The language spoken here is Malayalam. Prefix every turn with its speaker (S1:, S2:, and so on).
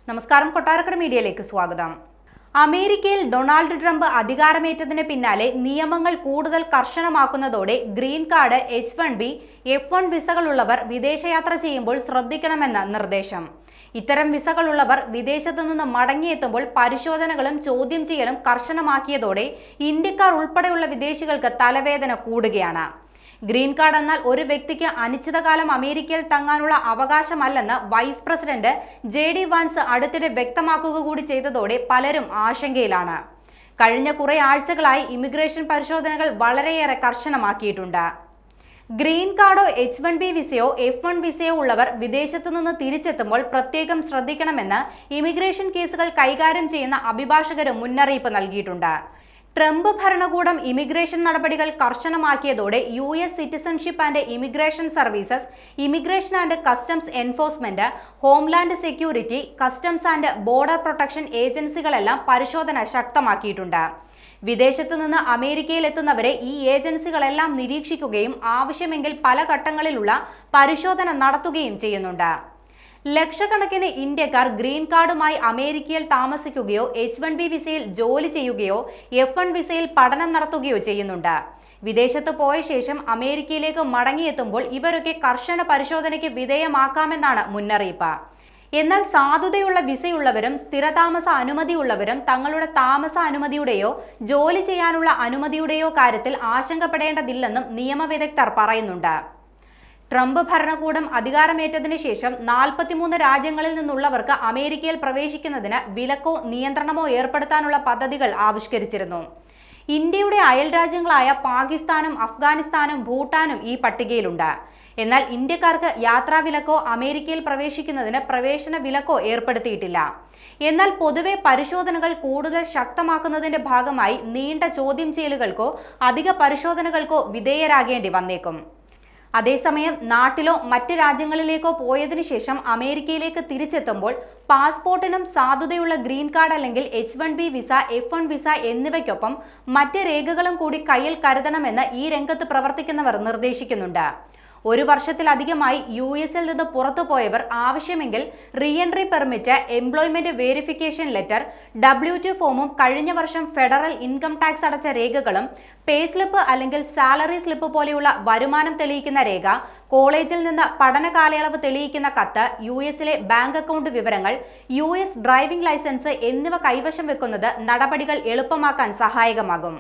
S1: നമസ്കാരം, കൊട്ടാരക്കര മീഡിയയിലേക്ക് സ്വാഗതം. അമേരിക്കയിൽ ഡൊണാൾഡ് ട്രംപ് അധികാരമേറ്റതിന് പിന്നാലെ നിയമങ്ങൾ കൂടുതൽ കർശനമാക്കുന്നതോടെ ഗ്രീൻ കാർഡ്, H-1B, F-1 വിസകളുള്ളവർ വിദേശയാത്ര ചെയ്യുമ്പോൾ ശ്രദ്ധിക്കണമെന്ന നിർദ്ദേശം. ഇത്തരം വിസകളുള്ളവർ വിദേശത്തു നിന്ന് മടങ്ങിയെത്തുമ്പോൾ പരിശോധനകളും ചോദ്യം ചെയ്യലും കർശനമാക്കിയതോടെ ഇന്ത്യക്കാർ ഉൾപ്പെടെയുള്ള വിദേശികൾക്ക് തലവേദന കൂടുകയാണ്. ഗ്രീൻ കാർഡ് എന്നാൽ ഒരു വ്യക്തിക്ക് അനിശ്ചിതകാലം അമേരിക്കയിൽ തങ്ങാനുള്ള അവകാശമല്ലെന്ന് വൈസ് പ്രസിഡന്റ് JD വാൻസ് അടുത്തിടെ വ്യക്തമാക്കുക കൂടി ചെയ്തതോടെ പലരും ആശങ്കയിലാണ്. കഴിഞ്ഞ കുറെ ആഴ്ചകളായി ഇമിഗ്രേഷൻ പരിശോധനകൾ വളരെയേറെ കർശനമാക്കിയിട്ടുണ്ട്. ഗ്രീൻ കാർഡോ, H-1B വിസയോ, F-1 വിസയോ ഉള്ളവർ വിദേശത്തു നിന്ന് തിരിച്ചെത്തുമ്പോൾ പ്രത്യേകം ശ്രദ്ധിക്കണമെന്ന് ഇമിഗ്രേഷൻ കേസുകൾ കൈകാര്യം ചെയ്യുന്ന അഭിഭാഷകരും മുന്നറിയിപ്പ് നൽകിയിട്ടുണ്ട്. ട്രംപ് ഭരണകൂടം ഇമിഗ്രേഷൻ നടപടികൾ കർശനമാക്കിയതോടെ US citizenship and immigration services, immigration and customs enforcement, homeland security, customs and border protection ഏജൻസികളെല്ലാം പരിശോധന ശക്തമാക്കിയിട്ടുണ്ട്. വിദേശത്തു നിന്ന് അമേരിക്കയിൽ എത്തുന്നവരെ ഈ ഏജൻസികളെല്ലാം നിരീക്ഷിക്കുകയും ആവശ്യമെങ്കിൽ പല ഘട്ടങ്ങളിലുള്ള പരിശോധന നടത്തുകയും ചെയ്യുന്നുണ്ട്. ലക്ഷക്കണക്കിന് ഇന്ത്യക്കാർ ഗ്രീൻ കാർഡുമായി അമേരിക്കയിൽ താമസിക്കുകയോ, H-1B വിസയിൽ ജോലി ചെയ്യുകയോ, F-1 വിസയിൽ പഠനം നടത്തുകയോ ചെയ്യുന്നുണ്ട്. വിദേശത്ത് പോയ ശേഷം അമേരിക്കയിലേക്ക് മടങ്ങിയെത്തുമ്പോൾ ഇവരൊക്കെ കർശന പരിശോധനയ്ക്ക് വിധേയമാക്കാമെന്നാണ് മുന്നറിയിപ്പ്. എന്നാൽ സാധുതയുള്ള വിസയുള്ളവരും സ്ഥിരതാമസ അനുമതിയുള്ളവരും തങ്ങളുടെ താമസ അനുമതിയുടെയോ ജോലി ചെയ്യാനുള്ള അനുമതിയുടെയോ കാര്യത്തിൽ ആശങ്കപ്പെടേണ്ടതില്ലെന്നും നിയമവിദഗ്ധർ പറയുന്നുണ്ട്. ട്രംപ് ഭരണകൂടം അധികാരമേറ്റതിനു ശേഷം 43 രാജ്യങ്ങളിൽ നിന്നുള്ളവർക്ക് അമേരിക്കയിൽ പ്രവേശിക്കുന്നതിന് വിലക്കോ നിയന്ത്രണമോ ഏർപ്പെടുത്താനുള്ള പദ്ധതികൾ ആവിഷ്കരിച്ചിരുന്നു. ഇന്ത്യയുടെ അയൽ രാജ്യങ്ങളായ പാകിസ്ഥാനും അഫ്ഗാനിസ്ഥാനും ഭൂട്ടാനും ഈ പട്ടികയിലുണ്ട്. എന്നാൽ ഇന്ത്യക്കാർക്ക് യാത്രാവിലക്കോ അമേരിക്കയിൽ പ്രവേശിക്കുന്നതിന് പ്രവേശന വിലക്കോ ഏർപ്പെടുത്തിയിട്ടില്ല. എന്നാൽ പൊതുവെ പരിശോധനകൾ കൂടുതൽ ശക്തമാക്കുന്നതിന്റെ ഭാഗമായി നീണ്ട ചോദ്യം ചെയ്യലുകൾക്കോ അധിക പരിശോധനകൾക്കോ വിധേയരാകേണ്ടി വന്നേക്കും. അതേസമയം നാട്ടിലോ മറ്റ് രാജ്യങ്ങളിലേക്കോ പോയതിനു ശേഷം അമേരിക്കയിലേക്ക് തിരിച്ചെത്തുമ്പോൾ പാസ്പോർട്ടിനും സാധുതയുള്ള ഗ്രീൻ കാർഡ് അല്ലെങ്കിൽ H-1B വിസ, F-1 വിസ എന്നിവയ്ക്കൊപ്പം മറ്റ് രേഖകളും കൂടി കയ്യിൽ കരുതണമെന്ന് ഈ രംഗത്ത് പ്രവർത്തിക്കുന്നവർ നിർദ്ദേശിക്കുന്നുണ്ട്. 1 വർഷത്തിലധികമായി US-ൽ നിന്ന് പുറത്തുപോയവർ ആവശ്യമെങ്കിൽ reentry permit, employment verification letter, W-2 ഫോമും കഴിഞ്ഞ വർഷം ഫെഡറൽ ഇൻകം ടാക്സ് അടച്ച രേഖകളും, പേ സ്ലിപ്പ് അല്ലെങ്കിൽ സാലറി സ്ലിപ്പ് പോലെയുള്ള വരുമാനം തെളിയിക്കുന്ന രേഖ, കോളേജിൽ നിന്ന് പഠന കാലയളവ് തെളിയിക്കുന്ന കത്ത്, US-ലെ ബാങ്ക് അക്കൗണ്ട് വിവരങ്ങൾ, US ഡ്രൈവിംഗ് ലൈസൻസ് എന്നിവ കൈവശം വെക്കുന്നത് നടപടികൾ എളുപ്പമാക്കാൻ സഹായകമാകും.